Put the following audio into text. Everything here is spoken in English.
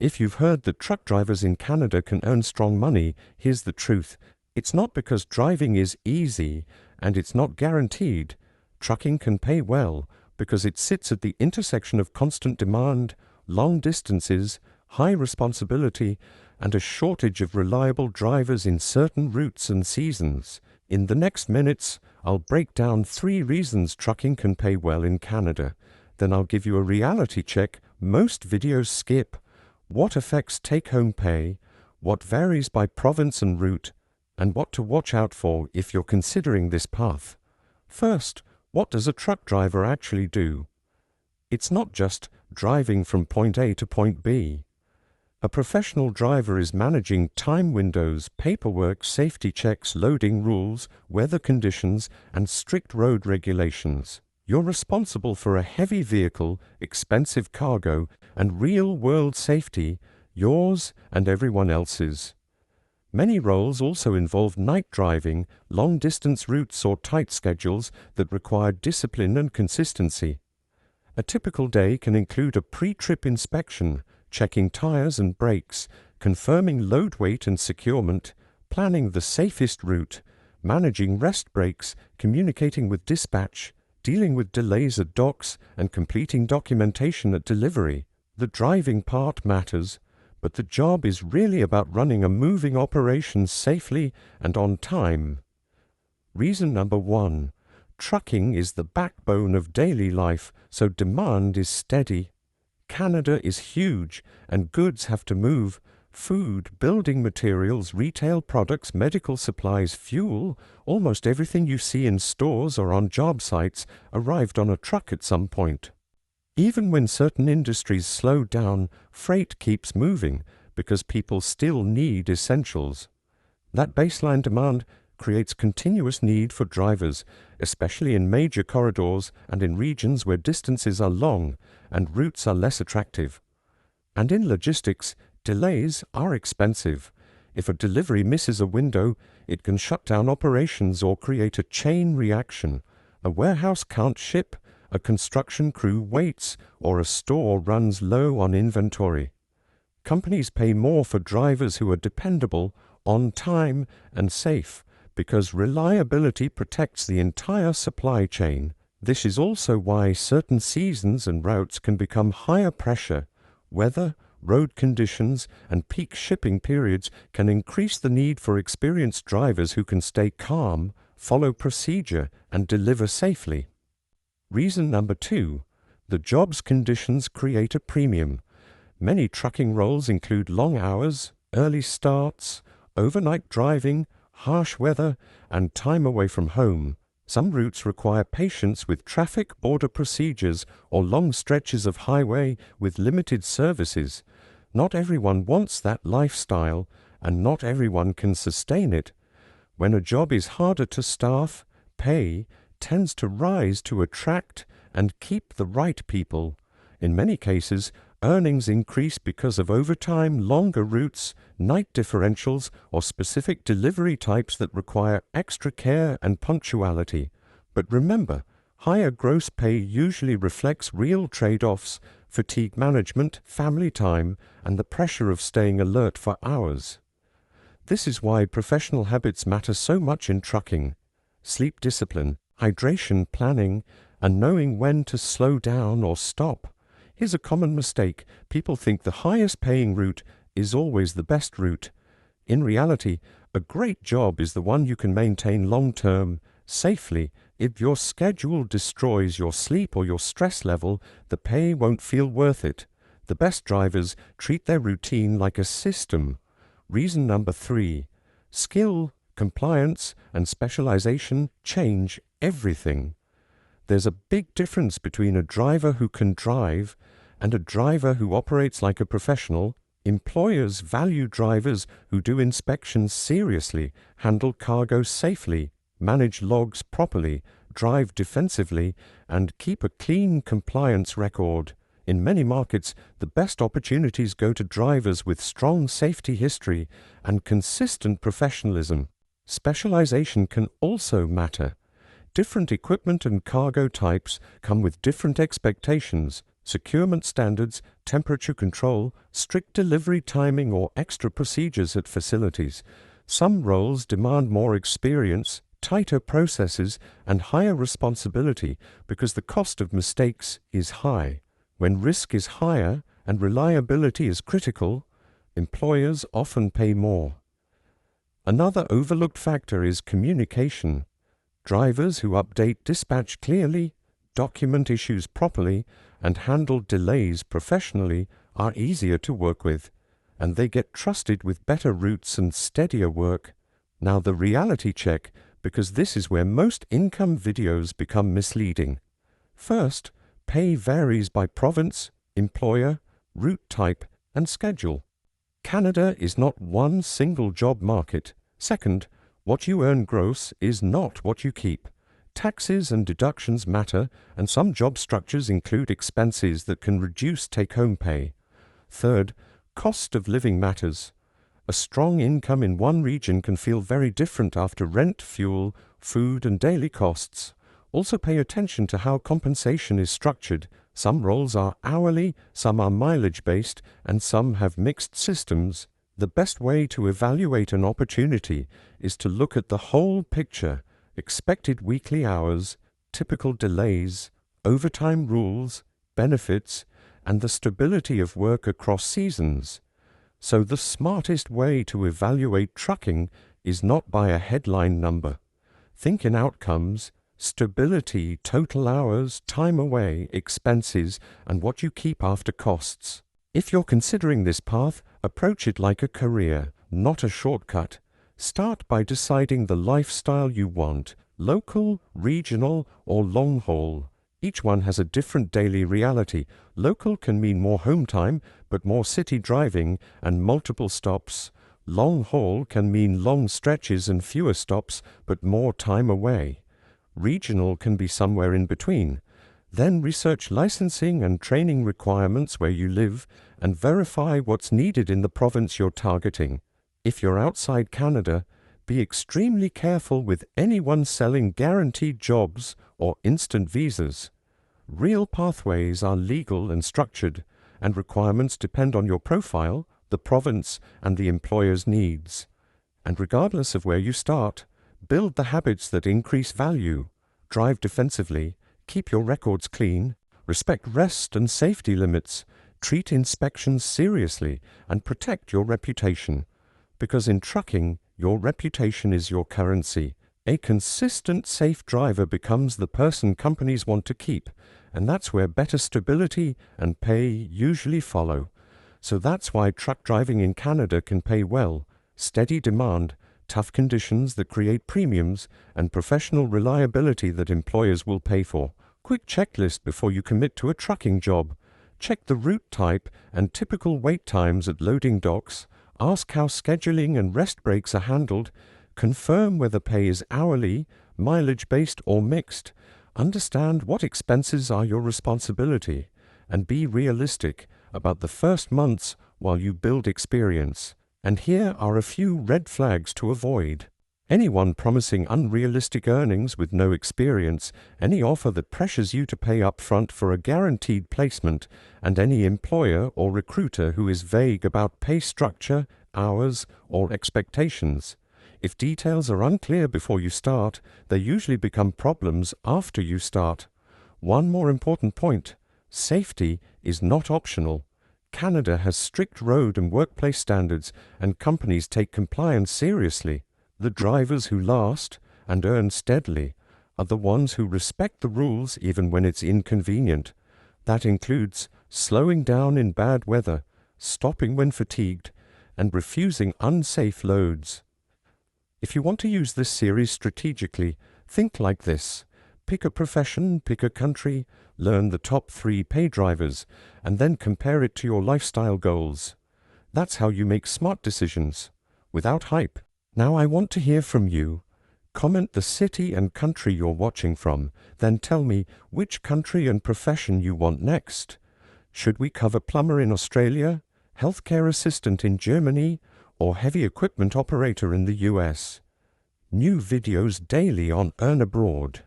If you've heard that truck drivers in Canada can earn strong money, here's the truth. It's not because driving is easy, and it's not guaranteed. Trucking can pay well because it sits at the intersection of constant demand, long distances, high responsibility, and a shortage of reliable drivers in certain routes and seasons. In the next minutes, I'll break down 3 reasons trucking can pay well in Canada. Then I'll give you a reality check most videos skip, what affects take-home pay, what varies by province and route, and what to watch out for if you're considering this path. First, what does a truck driver actually do? It's not just driving from point A to point B. A professional driver is managing time windows, paperwork, safety checks, loading rules, weather conditions, and strict road regulations. You're responsible for a heavy vehicle, expensive cargo, and real-world safety, yours and everyone else's. Many roles also involve night driving, long-distance routes, or tight schedules that require discipline and consistency. A typical day can include a pre-trip inspection, checking tires and brakes, confirming load weight and securement, planning the safest route, managing rest breaks, communicating with dispatch, dealing with delays at docks, and completing documentation at delivery. The driving part matters, but the job is really about running a moving operation safely and on time. Reason number 1. Trucking is the backbone of daily life, so demand is steady. Canada is huge, and goods have to move. Food, building materials, retail products, medical supplies, fuel, almost everything you see in stores or on job sites arrived on a truck at some point. Even when certain industries slow down, freight keeps moving because people still need essentials. That baseline demand creates continuous need for drivers, especially in major corridors and in regions where distances are long and routes are less attractive. And in logistics, delays are expensive. If a delivery misses a window, it can shut down operations or create a chain reaction. A warehouse can't ship, a construction crew waits, or a store runs low on inventory. Companies pay more for drivers who are dependable, on time, and safe, because reliability protects the entire supply chain. This is also why certain seasons and routes can become higher pressure. Weather, road conditions, and peak shipping periods can increase the need for experienced drivers who can stay calm, follow procedure, and deliver safely. Reason number 2. The job's conditions create a premium. Many trucking roles include long hours, early starts, overnight driving, harsh weather, and time away from home. Some routes require patience with traffic, border procedures, or long stretches of highway with limited services. Not everyone wants that lifestyle, and not everyone can sustain it. When a job is harder to staff, pay tends to rise to attract and keep the right people. In many cases, earnings increase because of overtime, longer routes, night differentials, or specific delivery types that require extra care and punctuality. But remember, higher gross pay usually reflects real trade-offs: fatigue management, family time, and the pressure of staying alert for hours. This is why professional habits matter so much in trucking. Sleep discipline, hydration planning, and knowing when to slow down or stop. Here's a common mistake. People think the highest paying route is always the best route. In reality, a great job is the one you can maintain long-term, safely. If your schedule destroys your sleep or your stress level, the pay won't feel worth it. The best drivers treat their routine like a system. Reason number 3. Skill, compliance, and specialization change everything. There's a big difference between a driver who can drive and a driver who operates like a professional. Employers value drivers who do inspections seriously, handle cargo safely, manage logs properly, drive defensively, and keep a clean compliance record. In many markets, the best opportunities go to drivers with strong safety history and consistent professionalism. Specialization can also matter. Different equipment and cargo types come with different expectations. securement standards, temperature control, strict delivery timing, or extra procedures at facilities. Some roles demand more experience, tighter processes, and higher responsibility because the cost of mistakes is high. When risk is higher and reliability is critical, employers often pay more. Another overlooked factor is communication. Drivers who update dispatch clearly, document issues properly, and handle delays professionally are easier to work with, and they get trusted with better routes and steadier work. Now the reality check, because this is where most income videos become misleading. First, pay varies by province, employer, route type, and schedule. Canada is not one single job market. Second, what you earn gross is not what you keep. Taxes and deductions matter, and some job structures include expenses that can reduce take-home pay. Third, cost of living matters. A strong income in one region can feel very different after rent, fuel, food, and daily costs. Also pay attention to how compensation is structured. Some roles are hourly, some are mileage-based, and some have mixed systems. The best way to evaluate an opportunity is to look at the whole picture: expected weekly hours, typical delays, overtime rules, benefits, and the stability of work across seasons. So the smartest way to evaluate trucking is not by a headline number. Think in outcomes: stability, total hours, time away, expenses, and what you keep after costs. If you're considering this path, approach it like a career, not a shortcut. Start by deciding the lifestyle you want: local, regional, or long haul. Each one has a different daily reality. Local can mean more home time, but more city driving and multiple stops. Long haul can mean long stretches and fewer stops, but more time away. Regional can be somewhere in between. Then research licensing and training requirements where you live and verify what's needed in the province you're targeting. If you're outside Canada, be extremely careful with anyone selling guaranteed jobs or instant visas. Real pathways are legal and structured, and requirements depend on your profile, the province, and the employer's needs. And regardless of where you start, build the habits that increase value. Drive defensively, keep your records clean, respect rest and safety limits, treat inspections seriously, and protect your reputation. Because in trucking, your reputation is your currency. A consistent, safe driver becomes the person companies want to keep, and that's where better stability and pay usually follow. So that's why truck driving in Canada can pay well: steady demand, tough conditions that create premiums, and professional reliability that employers will pay for. Quick checklist before you commit to a trucking job. Check the route type and typical wait times at loading docks. Ask how scheduling and rest breaks are handled. Confirm whether pay is hourly, mileage-based, or mixed. Understand what expenses are your responsibility, and be realistic about the first months while you build experience. And here are a few red flags to avoid. Anyone promising unrealistic earnings with no experience, any offer that pressures you to pay up front for a guaranteed placement, and any employer or recruiter who is vague about pay structure, hours, or expectations. If details are unclear before you start, they usually become problems after you start. One more important point: safety is not optional. Canada has strict road and workplace standards, and companies take compliance seriously. The drivers who last and earn steadily are the ones who respect the rules even when it's inconvenient. That includes slowing down in bad weather, stopping when fatigued, and refusing unsafe loads. If you want to use this series strategically, think like this: pick a profession, pick a country, learn the top 3 pay drivers, and then compare it to your lifestyle goals. That's how you make smart decisions, without hype. Now I want to hear from you. Comment the city and country you're watching from, then tell me which country and profession you want next. Should we cover plumber in Australia, healthcare assistant in Germany, or heavy equipment operator in the US? New videos daily on Earn Abroad.